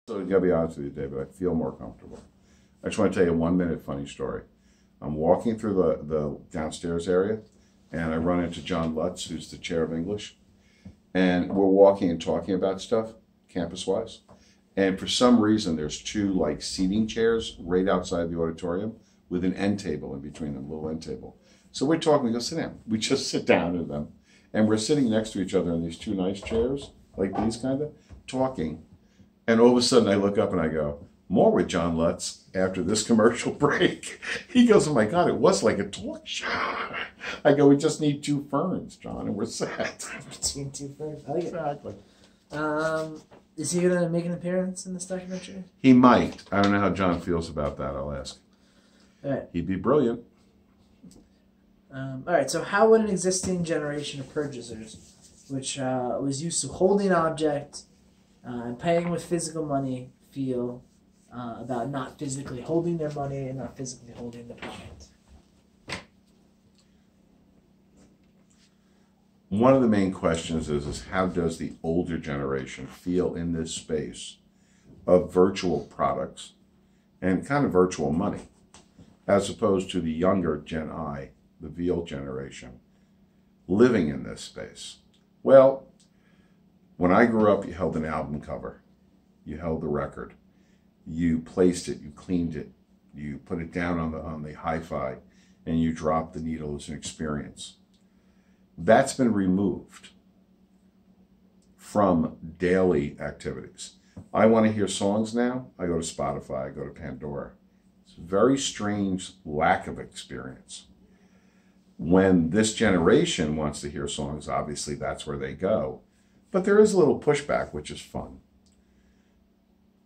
So I gotta be honest with you, David, I feel more comfortable. I just want to tell you a 1 minute funny story. I'm walking through the downstairs area and I run into John Lutz, who's the chair of English. And we're walking and talking about stuff, campus-wise. And for some reason, there's two like seating chairs right outside the auditorium with an end table in between them, a little end table. So we're talking, we go, sit down. We just sit down in them. And we're sitting next to each other in these two nice chairs, like these kind of, talking. And all of a sudden I look up and I go, more with John Lutz after this commercial break. He goes, oh my God, it was like a talk show. I go, we just need two ferns, John, and we're set. Between two ferns. I like it. Exactly. Is he going to make an appearance in this documentary? He might. I don't know how John feels about that. I'll ask. All right. He'd be brilliant. All right. So how would an existing generation of purchasers, which was used to holding an object and paying with physical money, feel about not physically holding their money and not physically holding the product? One of the main questions is how does the older generation feel in this space of virtual products and kind of virtual money, as opposed to the younger Gen I, the VL generation, living in this space? Well, when I grew up, you held an album cover, you held the record, you placed it, you cleaned it, you put it down on the hi-fi, and you dropped the needle as an experience. That's been removed from daily activities. I want to hear songs now, I go to Spotify, I go to Pandora. It's a very strange lack of experience. When this generation wants to hear songs, obviously that's where they go. But there is a little pushback, which is fun.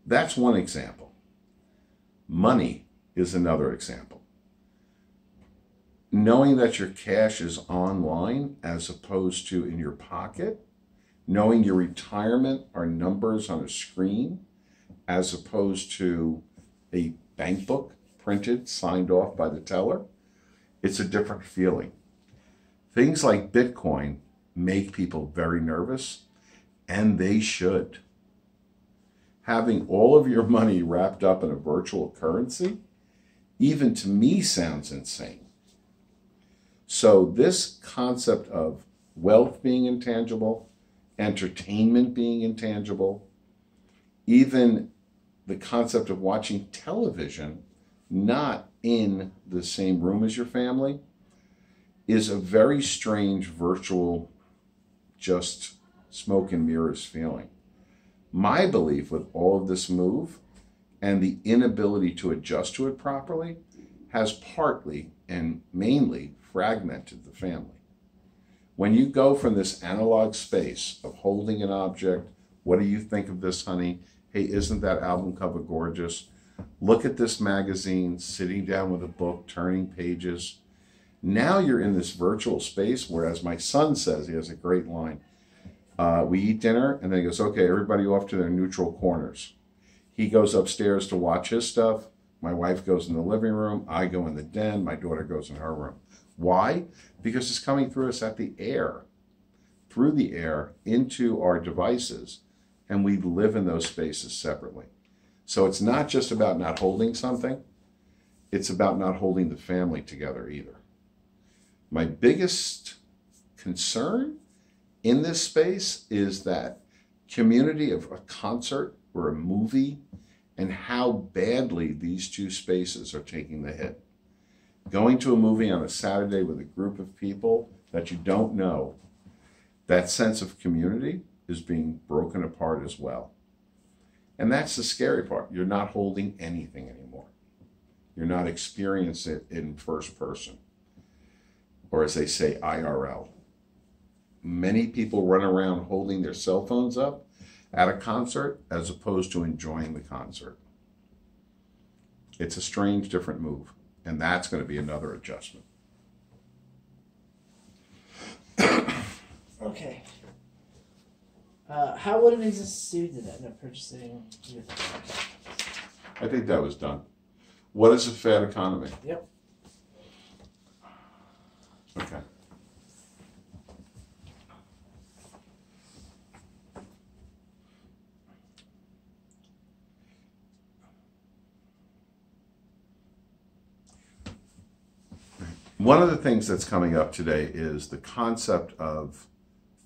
That's one example. Money is another example. Knowing that your cash is online as opposed to in your pocket, knowing your retirement are numbers on a screen as opposed to a bank book printed, signed off by the teller, it's a different feeling. Things like Bitcoin make people very nervous, and they should. Having all of your money wrapped up in a virtual currency, even to me, sounds insane. So this concept of wealth being intangible, entertainment being intangible, even the concept of watching television not in the same room as your family, is a very strange virtual, just smoke and mirrors feeling. My belief with all of this move and the inability to adjust to it properly has partly and mainly fragmented the family. When you go from this analog space of holding an object, what do you think of this, honey? Hey, isn't that album cover gorgeous? Look at this magazine, sitting down with a book, turning pages. Now you're in this virtual space where, as my son says, he has a great line, we eat dinner, and then he goes, okay, everybody off to their neutral corners. He goes upstairs to watch his stuff. My wife goes in the living room. I go in the den. My daughter goes in her room. Why? Because it's coming through us through the air, into our devices, and we live in those spaces separately. So it's not just about not holding something. It's about not holding the family together either. My biggest concern in this space is that community of a concert or a movie and how badly these two spaces are taking the hit. Going to a movie on a Saturday with a group of people that you don't know, that sense of community is being broken apart as well. And that's the scary part. You're not holding anything anymore. You're not experiencing it in first person, or as they say, IRL. Many people run around holding their cell phones up at a concert as opposed to enjoying the concert. It's a strange, different move, and that's going to be another adjustment. Okay. How would an existing student end up purchasing your thing? I think that was done. What is a fad economy? Yep. Okay. One of the things that's coming up today is the concept of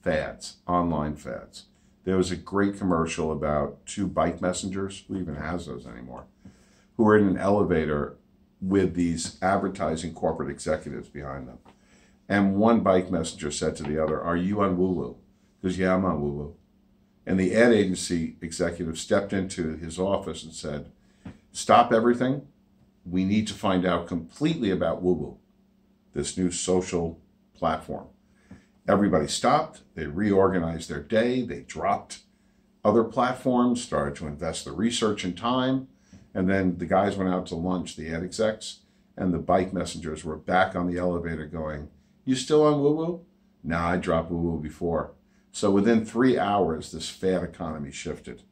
fads, online fads. There was a great commercial about two bike messengers, who even has those anymore, who were in an elevator with these advertising corporate executives behind them. And one bike messenger said to the other, "Are you on Woo-Woo?" He goes, "Yeah, I'm on Woo-Woo." And the ad agency executive stepped into his office and said, "Stop everything. We need to find out completely about Woo-Woo, this new social platform." Everybody stopped. They reorganized their day. They dropped other platforms, started to invest the research and time. And then the guys went out to lunch, the ad execs, and the bike messengers were back on the elevator going, "You still on Woo-Woo?" "Nah, I dropped Woo-Woo before." So within 3 hours, this fad economy shifted.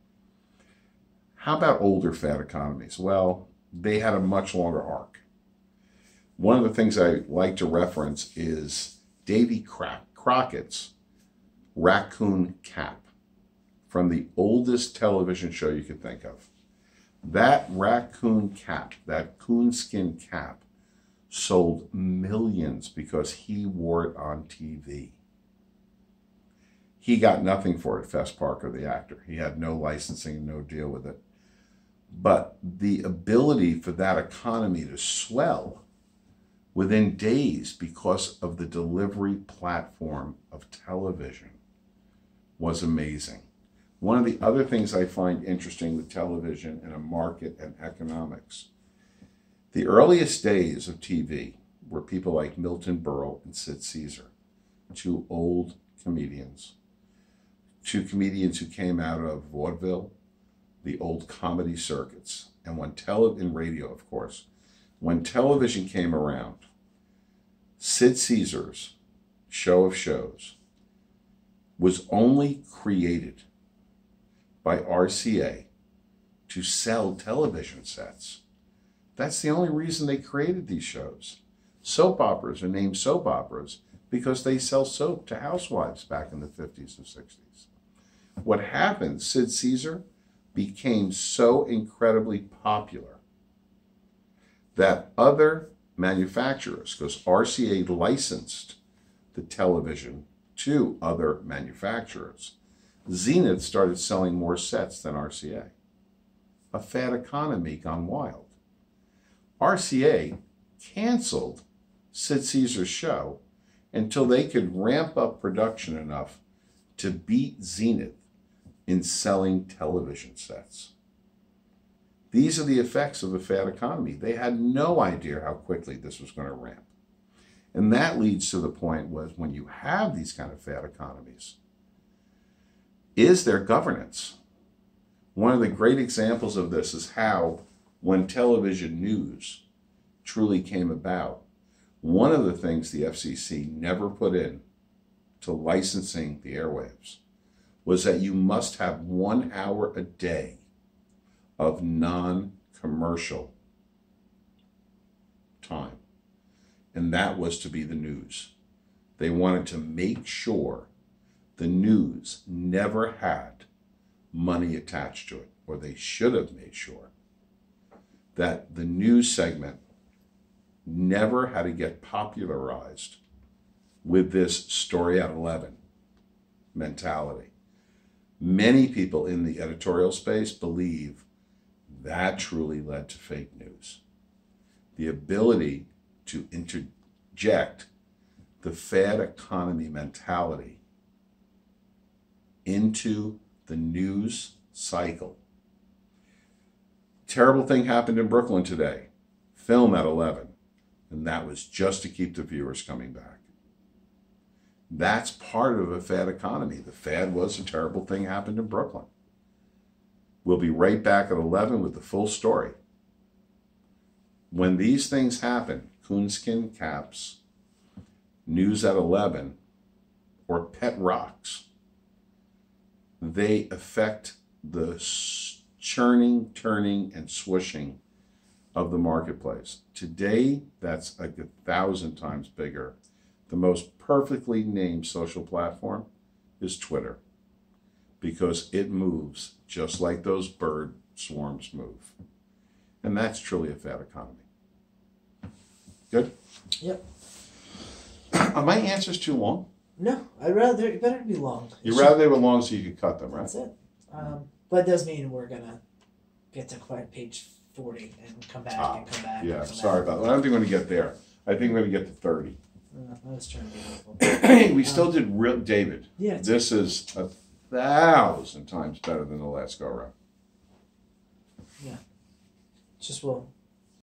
How about older fad economies? Well, they had a much longer arc. One of the things I like to reference is Davy Crockett's Raccoon Cap from the oldest television show you could think of. That raccoon cap, that coonskin cap, sold millions because he wore it on TV. He got nothing for it, Fess Parker, the actor. He had no licensing, no deal with it. But the ability for that economy to swell within days because of the delivery platform of television was amazing. One of the other things I find interesting with television and a market and economics, the earliest days of TV were people like Milton Berle and Sid Caesar, two old comedians, two comedians who came out of vaudeville, the old comedy circuits, and when in radio, of course, when television came around, Sid Caesar's Show of Shows was only created by RCA to sell television sets. That's the only reason they created these shows. Soap operas are named soap operas because they sell soap to housewives back in the 50s and 60s. What happened, Sid Caesar became so incredibly popular that other manufacturers, because RCA licensed the television to other manufacturers, Zenith started selling more sets than RCA. A fad economy gone wild. RCA canceled Sid Caesar's show until they could ramp up production enough to beat Zenith in selling television sets. These are the effects of the fad economy. They had no idea how quickly this was going to ramp. And that leads to the point was when you have these kind of fad economies, is there governance? One of the great examples of this is how when television news truly came about, one of the things the FCC never put in to licensing the airwaves was that you must have 1 hour a day of non-commercial time. And that was to be the news. They wanted to make sure the news never had money attached to it, or they should have made sure that the news segment never had to get popularized with this story at 11 mentality. Many people in the editorial space believe that truly led to fake news. The ability to interject the fad economy mentality into the news cycle. Terrible thing happened in Brooklyn today. Film at 11. And that was just to keep the viewers coming back. That's part of a fad economy. The fad was a terrible thing happened in Brooklyn. We'll be right back at 11 with the full story. When these things happen, coonskin caps, news at 11, or pet rocks, they affect the churning, turning, and swooshing of the marketplace. Today, that's like 1,000 times bigger. The most perfectly named social platform is Twitter, because it moves just like those bird swarms move. And that's truly a fad economy. Good? Yep. Are my answers too long? No, I'd rather it better be long. You'd rather they were long so you could cut them, right? That's it. But it does mean we're gonna get to page 40 and come back and come back. Yeah, and come sorry back. about that. I don't think we're going to get there. I think we're going to get to 30. I was trying to be helpful. We still did real, David. Yeah. It's This is 1,000 times better than the last go around. just we'll